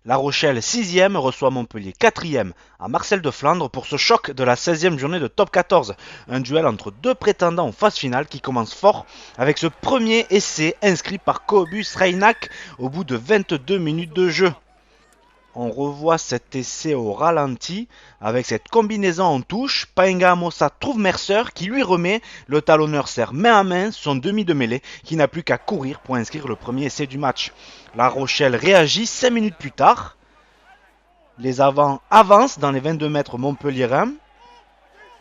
La Rochelle 6e reçoit Montpellier 4e à Marcel de Flandre pour ce choc de la 16e journée de top 14. Un duel entre deux prétendants en phase finale qui commence fort avec ce premier essai inscrit par Cobus Reinach au bout de 22 minutes de jeu. On revoit cet essai au ralenti avec cette combinaison en touche. Paenga Amosa trouve Mercer qui lui remet. Le talonneur serre main à main son demi de mêlée qui n'a plus qu'à courir pour inscrire le premier essai du match. La Rochelle réagit 5 minutes plus tard. Les avants avancent dans les 22 mètres montpelliérains.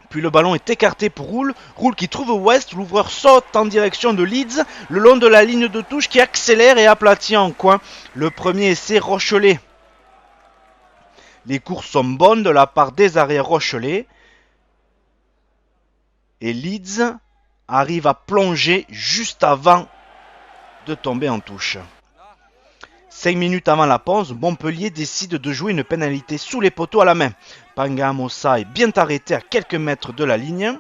Puis le ballon est écarté pour Roule. Roule qui trouve West. L'ouvreur saute en direction de Leeds le long de la ligne de touche qui accélère et aplatit en coin le premier essai rochelais. Les courses sont bonnes de la part des arrières rochelais. Et Leeds arrive à plonger juste avant de tomber en touche. 5 minutes avant la pause, Montpellier décide de jouer une pénalité sous les poteaux à la main. Paenga Amosa est bien arrêté à quelques mètres de la ligne.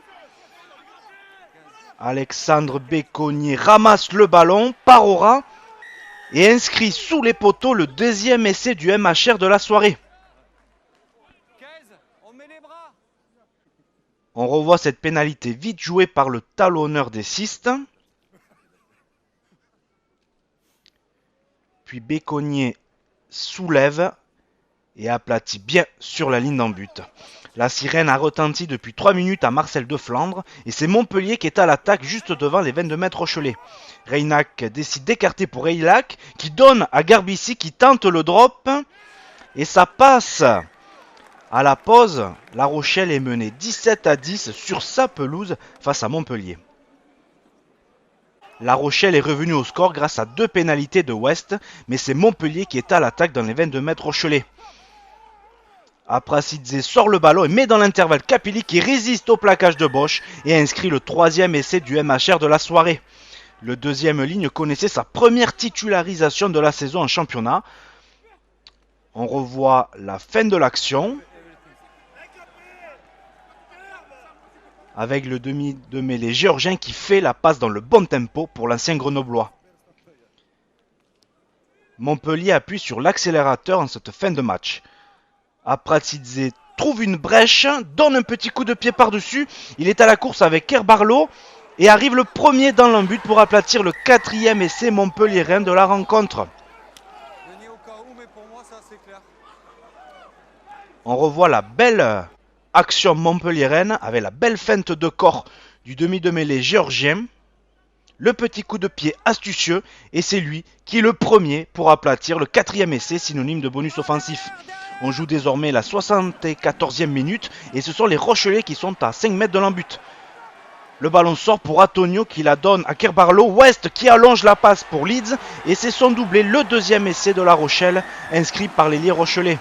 Alexandre Béconnier ramasse le ballon, part au ras et inscrit sous les poteaux le deuxième essai du MHR de la soirée. On revoit cette pénalité vite jouée par le talonneur des Sistes. Puis Béconnier soulève et aplatit bien sur la ligne d'en but. La sirène a retenti depuis 3 minutes à Marcel de Flandre et c'est Montpellier qui est à l'attaque juste devant les 22 mètres rochelais. Reinach décide d'écarter pour Reilac qui donne à Garbici qui tente le drop et ça passe. À la pause, La Rochelle est menée 17-10 sur sa pelouse face à Montpellier. La Rochelle est revenue au score grâce à 2 pénalités de West, mais c'est Montpellier qui est à l'attaque dans les 22 mètres rochelais. Aprasidze sort le ballon et met dans l'intervalle Capilli qui résiste au plaquage de Bosch et inscrit le 3e essai du MHR de la soirée. Le deuxième ligne connaissait sa première titularisation de la saison en championnat. On revoit la fin de l'action. Avec le demi de mêlée géorgien qui fait la passe dans le bon tempo pour l'ancien grenoblois. Montpellier appuie sur l'accélérateur en cette fin de match. Aprasidze trouve une brèche, donne un petit coup de pied par-dessus. Il est à la course avec Kerbarlo et arrive le premier dans l'embut pour aplatir le 4e essai montpelliérain de la rencontre. On revoit la belle action montpelliéraine avec la belle feinte de corps du demi de mêlée géorgien. Le petit coup de pied astucieux et c'est lui qui est le premier pour aplatir le 4e essai synonyme de bonus offensif. On joue désormais la 74e minute et ce sont les Rochelais qui sont à 5 mètres de l'embut. Le ballon sort pour Antonio qui la donne à Kerbarlo. West qui allonge la passe pour Leeds et c'est son doublé, le 2e essai de La Rochelle inscrit par l'ailier rochelais.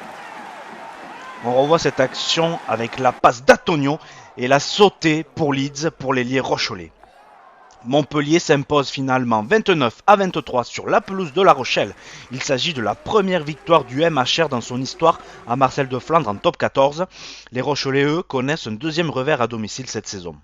On revoit cette action avec la passe d'Antonio et la sautée pour Leeds pour l'ailier rochelais. Montpellier s'impose finalement 29-23 sur la pelouse de La Rochelle. Il s'agit de la première victoire du MHR dans son histoire à Marcel de Flandre en top 14. Les Rochelais, eux, connaissent un deuxième revers à domicile cette saison.